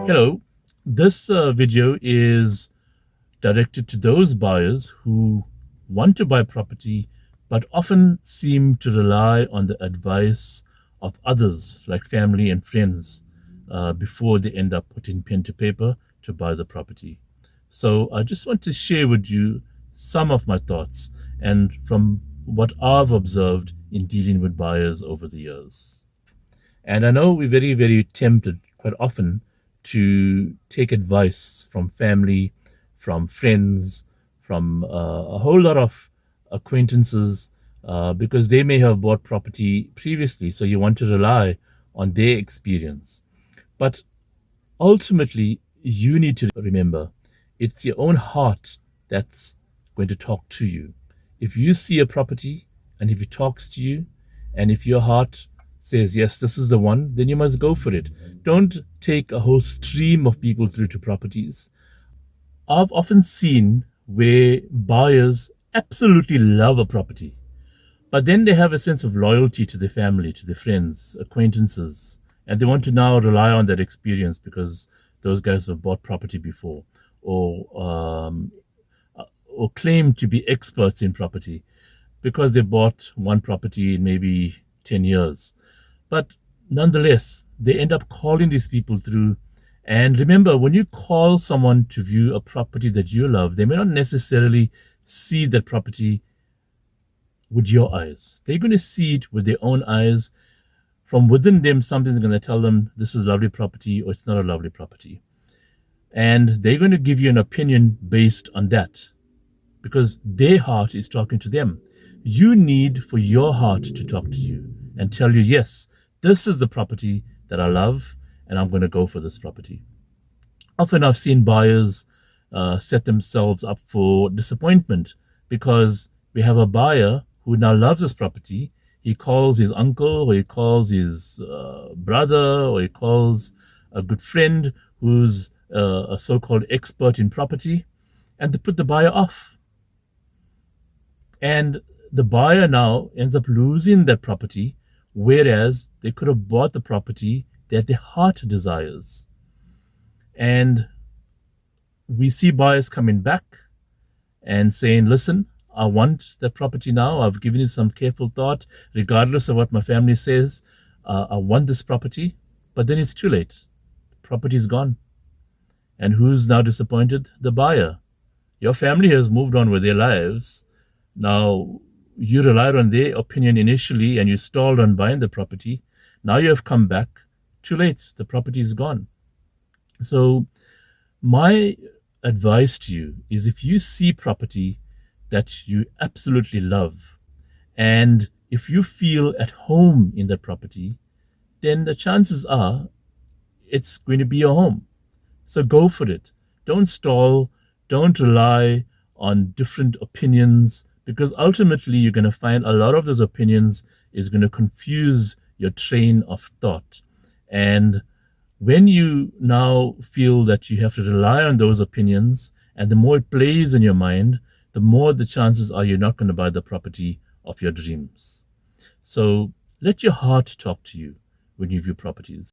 Hello, this video is directed to those buyers who want to buy property but often seem to rely on the advice of others like family and friends before they end up putting pen to paper to buy the property. So I just want to share with you some of my thoughts and from what I've observed in dealing with buyers over the years. And I know we're very, very tempted quite often to take advice from family, from friends, from a whole lot of acquaintances, because they may have bought property previously. So you want to rely on their experience. But ultimately, you need to remember it's your own heart that's going to talk to you. If you see a property and if it talks to you, and if your heart says, yes, this is the one, then you must go for it. Don't take a whole stream of people through to properties. I've often seen where buyers absolutely love a property, but then they have a sense of loyalty to their family, to their friends, acquaintances, and they want to now rely on that experience because those guys have bought property before, or claim to be experts in property because they bought one property in maybe 10 years. But nonetheless, they end up calling these people through. And remember, when you call someone to view a property that you love, they may not necessarily see that property with your eyes. They're going to see it with their own eyes. From within them, something's going to tell them this is a lovely property or it's not a lovely property. And they're going to give you an opinion based on that because their heart is talking to them. You need for your heart to talk to you and tell you, yes, this is the property that I love and I'm going to go for this property. Often I've seen buyers set themselves up for disappointment because we have a buyer who now loves this property. He calls his uncle or he calls his brother or he calls a good friend who's a so-called expert in property, and they put the buyer off. And the buyer now ends up losing that property, whereas they could have bought the property that their heart desires. And we see buyers coming back and saying, listen, I want that property now. I've given it some careful thought, regardless of what my family says. I want this property, but then it's too late. The property is gone. And who's now disappointed? The buyer. Your family has moved on with their lives. Now, you relied on their opinion initially and you stalled on buying the property. Now you have come back. Too late. The property is gone. So my advice to you is if you see property that you absolutely love, and if you feel at home in that property, then the chances are it's going to be your home. So go for it. Don't stall. Don't rely on different opinions, because ultimately you're going to find a lot of those opinions is going to confuse your train of thought. And when you now feel that you have to rely on those opinions, and the more it plays in your mind, the more the chances are you're not going to buy the property of your dreams. So let your heart talk to you when you view properties.